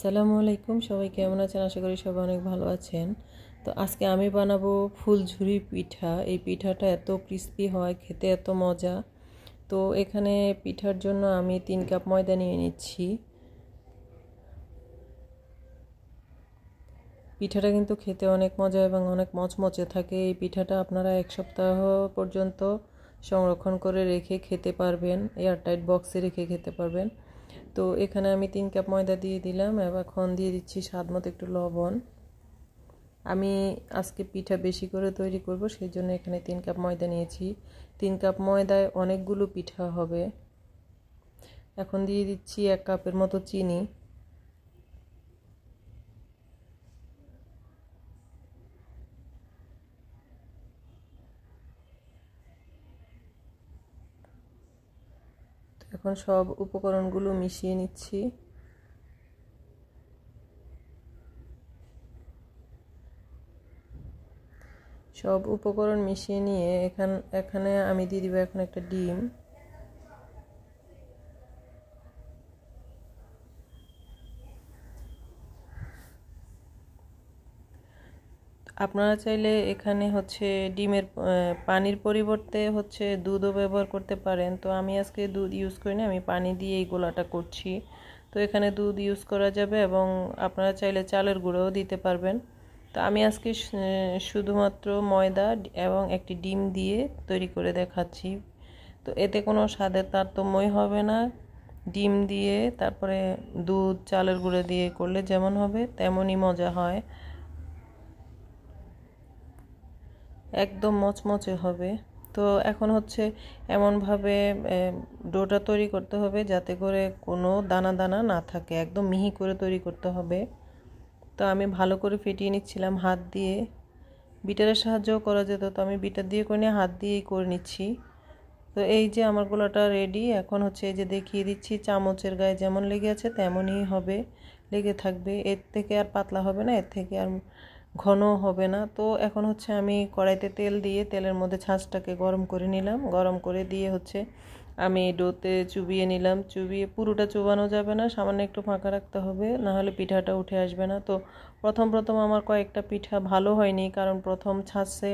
আসসালামু আলাইকুম, সবাই কেমন আছেন? আশা করি সবাই অনেক ভালো আছেন। তো আজকে আমি বানাবো ফুলঝুরি পিঠা। এই পিঠাটা এত ক্রিস্পি হয়, খেতে এত মজা। তো এখানে পিঠার জন্য আমি 3 কাপ ময়দা নিয়ে নিচ্ছি। পিঠাটা কিন্তু খেতে অনেক মজা এবং অনেক মচমচে থাকে। এই পিঠাটা আপনারা 1 সপ্তাহ পর্যন্ত সংরক্ষণ করে রেখে খেতে পারবেন, এয়ারটাইট বক্সে রেখে খেতে পারবেন। তো এখানে আমি 3 কাপ ময়দা দিয়ে দিলাম, এখন দিয়ে দিচ্ছি স্বাদমতো একটু লবণ। আমি আজকে পিঠা বেশি করে তৈরি করব, সেই জন্য এখানে 3 কাপ ময়দা নিয়েছি। 3 কাপ ময়দায় অনেকগুলো পিঠা হবে। এখন দিয়ে দিচ্ছি 1 কাপের মতো চিনি। এখন সব উপকরণগুলো মিশিয়ে নিচ্ছি। সব উপকরণ মিশিয়ে নিয়ে এখানে আমি দিয়ে দিব এখন একটা ডিম। আপনারা চাইলে এখানে ডিমের পানির পরিবর্তে দুধও ব্যবহার করতে পারেন। তো আমি আজকে দুধ ইউজ করি না, আমি পানি দিয়ে এই গোলাটা করছি। তো এখানে দুধ ইউজ করা যাবে এবং আপনারা চাইলে চালের গুঁড়োও দিতে পারবেন। তো আমি আজকে শুধুমাত্র ময়দা এবং একটি ডিম দিয়ে তৈরি করে দেখাচ্ছি। তো এতে কোনো স্বাদের তারতম্যই হবে না। ডিম দিয়ে তারপরে দুধ চালের গুঁড়ো দিয়ে করলে যেমন হবে তেমনই মজা হয়, একদম মচমচে হবে। তো এখন এমনভাবে ডোটা তৈরি করতে হবে যাতে করে কোনো দানা দানা না থাকে, একদম মিহি করে তৈরি করতে হবে। তো আমি ভালো করে ফেটিয়ে নিচ্ছিলাম হাত দিয়ে। বিটারের সাহায্যও করা যেত, তো আমি বিটার দিয়ে করে নিয়ে হাত দিয়েই করে নিচ্ছি। তো এই যে আমার গোলাটা রেডি। এখন এই যে দেখিয়ে দিচ্ছি, চামচের গায়ে যেমন লেগে আছে তেমনই হবে, লেগে থাকবে। এর থেকে আর পাতলা হবে না, এর থেকে আর ঘন হবে না। তো এখন আমি কড়াইতে তেল দিয়ে তেলের মধ্যে ছাঁচটাকে গরম করে নিলাম। গরম করে দিয়ে আমি ডোতে চুবিয়ে নিলাম। চুবিয়ে পুরোটা চুবানো যাবে না, সামান্য একটু ফাঁকা রাখতে হবে, না হলে পিঠাটা উঠে আসবে না। তো প্রথম আমার কয়েকটা পিঠা ভালো হয়নি, কারণ প্রথম ছাঁচে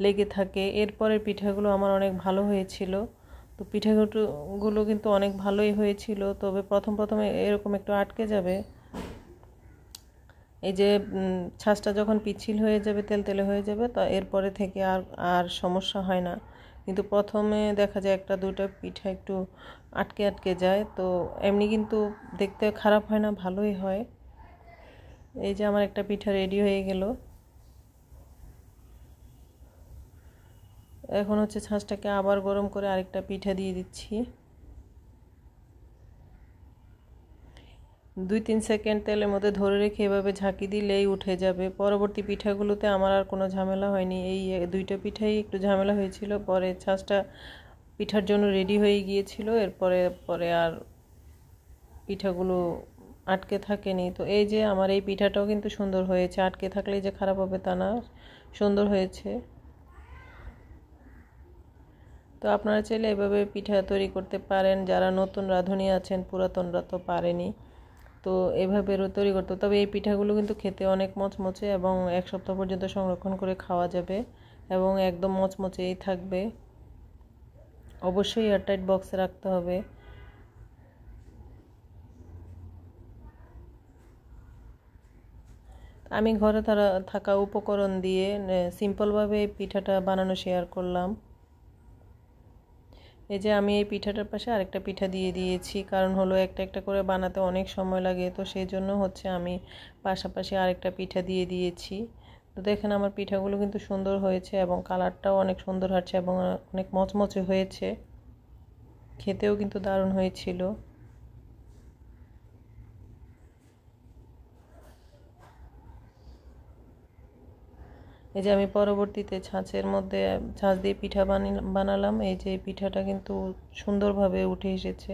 লেগে থাকে। এরপরের পিঠাগুলো আমার অনেক ভালো হয়েছিল। তো পিঠাগুলো কিন্তু অনেক ভালোই হয়েছিল, তবে প্রথমে এরকম একটু আটকে যাবে। এই যে ছাঁচটা যখন পিচ্ছিল হয়ে যাবে, তেলতেলে হয়ে যাবে, তো এরপরে থেকে আর আর সমস্যা হয় না। কিন্তু প্রথমে দেখা যায় একটা দুটো পিঠা একটু আটকে আটকে যায়। তো এমনি কিন্তু দেখতে খারাপ হয় না, ভালোই হয়। এই যে আমার একটা পিঠা রেডি হয়ে গেল। এখন ছাঁচটাকে আবার গরম করে আরেকটা পিঠা দিয়ে দিচ্ছি। 2-3 সেকেন্ড তেলের মধ্যে ধরে রেখে এভাবে ঝাঁকি দিলেই উঠে যাবে। পরবর্তী পিঠাগুলোতে আমার আর কোনো ঝামেলা হয়নি। এই দুইটা পিঠাই একটু ঝামেলা হয়েছিল, পরে ছাঁচটা পিঠার জন্য রেডি হয়ে গিয়েছিল। পরে আর পিঠাগুলো আটকে থাকেনি। তো এই যে আমার এই পিঠাটাও কিন্তু সুন্দর হয়েছে, আটকে থাকলেই যে খারাপ হবে তা না, সুন্দর হয়েছে। তো আপনারা চাইলে এভাবে পিঠা তৈরি করতে পারেন। যারা নতুন রাঁধুনি আছেন, পুরাতনরা তো পারেনি, তো এভাবে তৈরি করতে। তবে এই পিঠাগুলো কিন্তু খেতে অনেক মচমচে এবং 1 সপ্তাহ পর্যন্ত সংরক্ষণ করে খাওয়া যাবে এবং একদম মচমচেই থাকবে। অবশ্যই এয়ারটাইট বক্সে রাখতে হবে। আমি ঘরে থাকা উপকরণ দিয়ে সিম্পলভাবে পিঠাটা বানানো শেয়ার করলাম। এই যে আমি এই পিঠাটার পাশে আরেকটা পিঠা দিয়ে দিয়েছি, কারণ একটা একটা করে বানাতে অনেক সময় লাগে। তো সেই জন্য আমি পাশাপাশি আরেকটা পিঠা দিয়ে দিয়েছি। তো দেখেন আমার পিঠাগুলো কিন্তু সুন্দর হয়েছে এবং কালারটাও অনেক সুন্দর হচ্ছে এবং অনেক মচমচে হয়েছে, খেতেও কিন্তু দারুণ হয়েছিল। এই যে আমি পরবর্তীতে ছাঁচ দিয়ে পিঠা বানালাম। এই যে পিঠাটা কিন্তু সুন্দরভাবে উঠে এসেছে।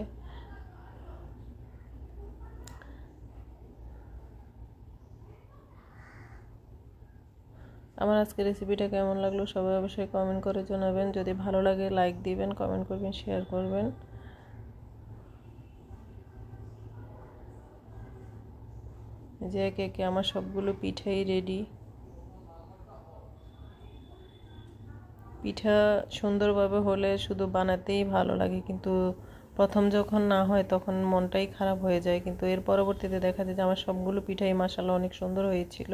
আমার আজকের রেসিপিটা কেমন লাগলো সবাই অবশ্যই কমেন্ট করে জানাবেন। যদি ভালো লাগে লাইক দিবেন, কমেন্ট করবেন, শেয়ার করবেন। যে একে একে আমার সবগুলো পিঠাই রেডি। পিঠা সুন্দরভাবে হলে শুধু বানাতেই ভালো লাগে, কিন্তু প্রথম যখন না হয় তখন মনটাই খারাপ হয়ে যায়। কিন্তু এর পরবর্তীতে দেখা যায় যে আমার সবগুলো পিঠাই মাশাআল্লাহ অনেক সুন্দর হয়েছিল।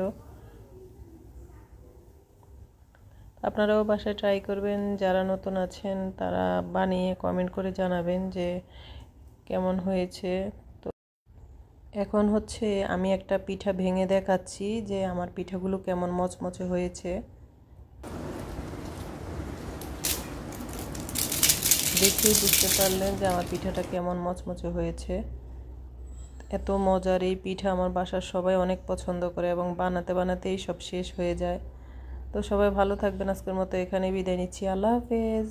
আপনারাও বাসায় ট্রাই করবেন। যারা নতুন আছেন তারা বানিয়ে কমেন্ট করে জানাবেন যে কেমন হয়েছে। তো এখন হচ্ছে আমি একটা পিঠা ভেঙে দেখাচ্ছি যে আমার পিঠাগুলো কেমন মচমচে হয়েছে। দেখেই বুঝতে পারলেন যে আমার পিঠাটা কেমন মচমচে হয়েছে। এত মজার এই পিঠা আমার বাসার সবাই অনেক পছন্দ করে এবং বানাতে বানাতেই সব শেষ হয়ে যায়। তো সবাই ভালো থাকবেন। আজকের মতো এখানে বিদায় নিচ্ছি। আল্লাহ হাফেজ।